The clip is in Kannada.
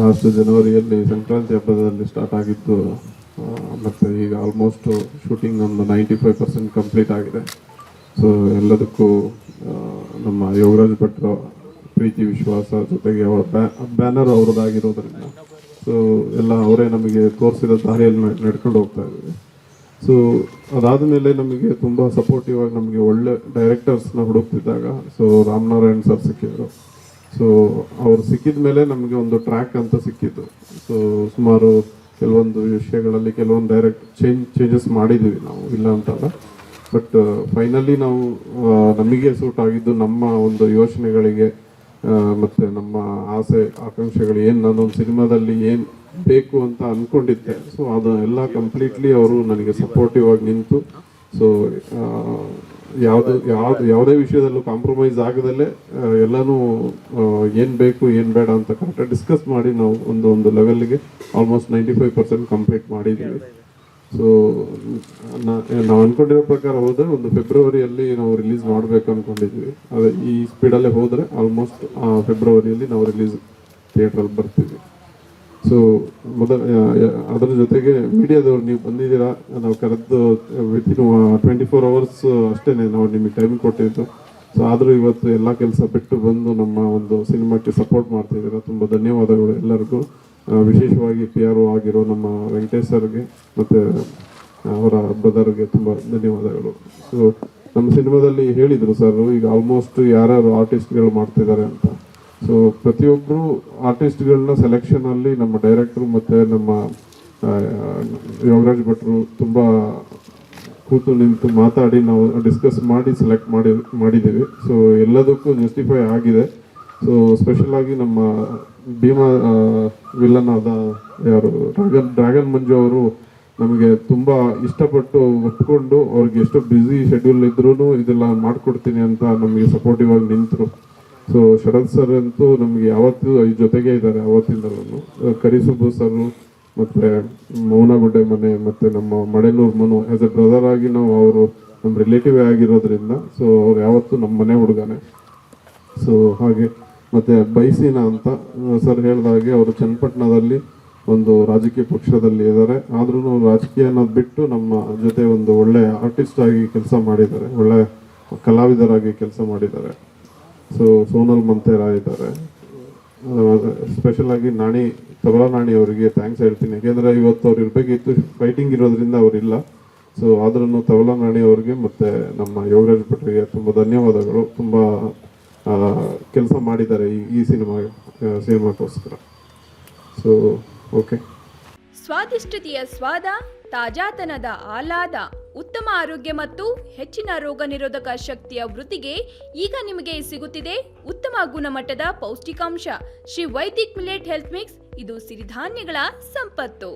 ಲಾಸ್ಟ್ ಜನವರಿಯಲ್ಲಿ ಸಂಕ್ರಾಂತಿ ಹಬ್ಬದಲ್ಲಿ ಸ್ಟಾರ್ಟ್ ಆಗಿದ್ದು. ಮತ್ತು ಈಗ ಆಲ್ಮೋಸ್ಟ್ ಶೂಟಿಂಗ್ ಒಂದು 95% ಕಂಪ್ಲೀಟ್ ಆಗಿದೆ. ಸೊ ಎಲ್ಲದಕ್ಕೂ ನಮ್ಮ ಯೋಗರಾಜ್ ಭಟ್ರ ಪ್ರೀತಿ ವಿಶ್ವಾಸ ಜೊತೆಗೆ ಅವರ ಬ್ಯಾನರ್ ಅವ್ರದ್ದಾಗಿರೋದ್ರಿಂದ ಸೊ ಎಲ್ಲ ಅವರೇ ನಮಗೆ ತೋರಿಸಿದ ದಾರಿಯಲ್ಲಿ ನಡ್ಕೊಂಡು ಹೋಗ್ತಾ ಇದ್ದೀವಿ. ಸೊ ಅದಾದಮೇಲೆ ನಮಗೆ ತುಂಬ ಸಪೋರ್ಟಿವ್ ಆಗಿ ನಮಗೆ ಒಳ್ಳೆ ಡೈರೆಕ್ಟರ್ಸ್ನ ಹುಡುಕ್ತಿದ್ದಾಗ ಸೊ ರಾಮನಾರಾಯಣ್ ಸರ್ ಸಿಕ್ಕಿದ್ರು. ಸೊ ಅವ್ರು ಸಿಕ್ಕಿದ ಮೇಲೆ ನಮಗೆ ಒಂದು ಟ್ರ್ಯಾಕ್ ಅಂತ ಸಿಕ್ಕಿದ್ದು. ಸೊ ಸುಮಾರು ಕೆಲವೊಂದು ವಿಷಯಗಳಲ್ಲಿ ಕೆಲವೊಂದು ಚೇಂಜಸ್ ಮಾಡಿದ್ದೀವಿ ನಾವು, ಇಲ್ಲ ಅಂತಲ್ಲ. ಬಟ್ ಫೈನಲಿ ನಾವು ನಮಗೆ ಸೂಟ್ ಆಗಿದ್ದು ನಮ್ಮ ಒಂದು ಯೋಚನೆಗಳಿಗೆ ಮತ್ತು ನಮ್ಮ ಆಸೆ ಆಕಾಂಕ್ಷೆಗಳು ಏನು ನಾನೊಂದು ಸಿನಿಮಾದಲ್ಲಿ ಏನು ಬೇಕು ಅಂತ ಅಂದ್ಕೊಂಡಿದ್ದೆ. ಸೊ ಅದು ಎಲ್ಲ ಕಂಪ್ಲೀಟ್ಲಿ ಅವರು ನನಗೆ ಸಪೋರ್ಟಿವ್ ಆಗಿ ನಿಂತು ಸೊ ಯಾವುದೇ ವಿಷಯದಲ್ಲೂ ಕಾಂಪ್ರಮೈಸ್ ಆಗದಲ್ಲೇ ಎಲ್ಲನೂ ಏನು ಬೇಕು ಏನು ಬೇಡ ಅಂತ ಕರೆಕ್ಟಾಗಿ ಡಿಸ್ಕಸ್ ಮಾಡಿ ನಾವು ಒಂದು ಲೆವೆಲ್ಗೆ ಆಲ್ಮೋಸ್ಟ್ 95% ಕಂಪ್ಲೀಟ್ ಮಾಡಿದ್ದೀವಿ. ಸೊ ನಾವು ಅಂದ್ಕೊಂಡಿರೋ ಪ್ರಕಾರ ಹೋದರೆ ಒಂದು ಫೆಬ್ರವರಿಯಲ್ಲಿ ನಾವು ರಿಲೀಸ್ ಮಾಡಬೇಕು ಅಂದ್ಕೊಂಡಿದ್ವಿ. ಅದೇ ಈ ಸ್ಪೀಡಲ್ಲೇ ಹೋದರೆ ಆಲ್ಮೋಸ್ಟ್ ಫೆಬ್ರವರಿಯಲ್ಲಿ ನಾವು ರಿಲೀಸ್ ಥಿಯೇಟ್ರಲ್ಲಿ ಬರ್ತೀವಿ. ಸೊ ಅದರ ಜೊತೆಗೆ ಮೀಡಿಯಾದವ್ರು ನೀವು ಬಂದಿದ್ದೀರಾ, ನಾವು ಕರೆದು ವಿತಿನ್ 24 hours ಅಷ್ಟೇ ನಾವು ನಿಮಗೆ ಟೈಮ್ ಕೊಟ್ಟಿದ್ದು. ಸೊ ಆದರೂ ಇವತ್ತು ಎಲ್ಲ ಕೆಲಸ ಬಿಟ್ಟು ಬಂದು ನಮ್ಮ ಒಂದು ಸಿನಿಮಾಕ್ಕೆ ಸಪೋರ್ಟ್ ಮಾಡ್ತಿದ್ದೀರಾ. ತುಂಬ ಧನ್ಯವಾದಗಳು ಎಲ್ಲರಿಗೂ. ವಿಶೇಷವಾಗಿ PRO ಆಗಿರೋ ನಮ್ಮ ವೆಂಕಟೇಶ್ ಸರ್ಗೆ ಮತ್ತು ಅವರ ಬ್ರದರ್ಗೆ ತುಂಬ ಧನ್ಯವಾದಗಳು. ಸೊ ನಮ್ಮ ಸಿನಿಮಾದಲ್ಲಿ ಹೇಳಿದರು ಸರ್, ಈಗ ಆಲ್ಮೋಸ್ಟ್ ಯಾರ್ಯಾರು ಆರ್ಟಿಸ್ಟ್ಗಳು ಮಾಡ್ತಿದ್ದಾರೆ ಅಂತ. ಸೊ ಪ್ರತಿಯೊಬ್ಬರು ಆರ್ಟಿಸ್ಟ್ಗಳನ್ನ ಸೆಲೆಕ್ಷನಲ್ಲಿ ನಮ್ಮ ಡೈರೆಕ್ಟ್ರು ಮತ್ತು ನಮ್ಮ ಯೋಗರಾಜ್ ಭಟ್ರು ತುಂಬ ಕೂತು ನಿಂತು ಮಾತಾಡಿ ನಾವು ಡಿಸ್ಕಸ್ ಮಾಡಿ ಸೆಲೆಕ್ಟ್ ಮಾಡಿದ್ದೀವಿ. ಸೊ ಎಲ್ಲದಕ್ಕೂ ಜಸ್ಟಿಫೈ ಆಗಿದೆ. ಸೊ ಸ್ಪೆಷಲಾಗಿ ನಮ್ಮ ಭೀಮಾ ವಿಲನ್ ಆದ ಯಾರು ಡ್ರ್ಯಾಗನ್ ಮಂಜು ಅವರು ನಮಗೆ ತುಂಬ ಇಷ್ಟಪಟ್ಟು ಒಪ್ಕೊಂಡು ಅವ್ರಿಗೆ ಎಷ್ಟು ಬ್ಯುಸಿ ಶೆಡ್ಯೂಲ್ ಇದ್ರೂ ಇದೆಲ್ಲ ಮಾಡಿಕೊಡ್ತೀನಿ ಅಂತ ನಮಗೆ ಸಪೋರ್ಟಿವ್ ಆಗಿ ನಿಂತರು. ಸೊ ಶರತ್ ಸರ್ ಅಂತೂ ನಮಗೆ ಯಾವತ್ತೂ ಈ ಜೊತೆಗೆ ಇದ್ದಾರೆ ಅವತ್ತಿಂದಲೂ. ಕರಿಸುಬ್ಬು ಸರ್ ಮತ್ತು ಮೌನಗುಡ್ಡೆ ಮನೆ ಮತ್ತು ನಮ್ಮ Madenur Manu as A brother ಆಗಿ ನಾವು ಅವರು ನಮ್ಮ ರಿಲೇಟಿವ್ ಆಗಿರೋದ್ರಿಂದ ಸೊ ಅವ್ರು ಯಾವತ್ತೂ ನಮ್ಮ ಮನೆ ಹುಡುಗನೇ. ಸೊ ಹಾಗೆ ಮತ್ತು ಬೈಸಿನ ಅಂತ ಸರ್ ಹೇಳಿದಾಗೆ ಅವರು ಚನ್ನಪಟ್ಟಣದಲ್ಲಿ ಒಂದು ರಾಜಕೀಯ ಪಕ್ಷದಲ್ಲಿ ಇದ್ದಾರೆ. ಆದ್ರೂ ರಾಜಕೀಯ ಅನ್ನೋದು ಬಿಟ್ಟು ನಮ್ಮ ಜೊತೆ ಒಂದು ಒಳ್ಳೆ ಆರ್ಟಿಸ್ಟ್ ಆಗಿ ಕೆಲಸ ಮಾಡಿದ್ದಾರೆ, ಒಳ್ಳೆ ಕಲಾವಿದರಾಗಿ ಕೆಲಸ ಮಾಡಿದ್ದಾರೆ. ಸೊ ಸೋನಲ್ ಮಂತೇರಾ ಇದ್ದಾರೆ. ಸ್ಪೆಷಲಾಗಿ ತಬಲಾ ನಾಣಿ ಅವರಿಗೆ ಥ್ಯಾಂಕ್ಸ್ ಹೇಳ್ತೀನಿ. ಯಾಕೆಂದರೆ ಇವತ್ತು ಅವ್ರು ಇರಬೇಕಿತ್ತು, ಫೈಟಿಂಗ್ ಇರೋದ್ರಿಂದ ಅವರಿಲ್ಲ. ಸೊ ಆದ್ರೂ ತಬಲಾ ನಾಣಿ ಅವ್ರಿಗೆ ಮತ್ತು ನಮ್ಮ ಯೋಗರಾಜ್ ಭಟ್ರಿಗೆ ತುಂಬ ಧನ್ಯವಾದಗಳು. ತುಂಬ ಕೆಲಸ ಮಾಡಿದ್ದಾರೆ ಈ ಸಿನಿಮಾಕ್ಕೋಸ್ಕರ. So okay. ಸ್ವಾದಿಷ್ಟತೆಯ ಸ್ವಾದ, ತಾಜಾತನದ ಆಹ್ಲಾದ, ಉತ್ತಮ ಆರೋಗ್ಯ ಮತ್ತು ಹೆಚ್ಚಿನ ರೋಗ ನಿರೋಧಕ ಶಕ್ತಿಯ ವೃದ್ಧಿಗೆ ಈಗ ನಿಮಗೆ ಸಿಗುತ್ತಿದೆ ಉತ್ತಮ ಗುಣಮಟ್ಟದ ಪೌಷ್ಟಿಕಾಂಶ Shri Vaidik millet health mix. ಇದು ಸಿರಿಧಾನ್ಯಗಳ ಸಂಪತ್ತು.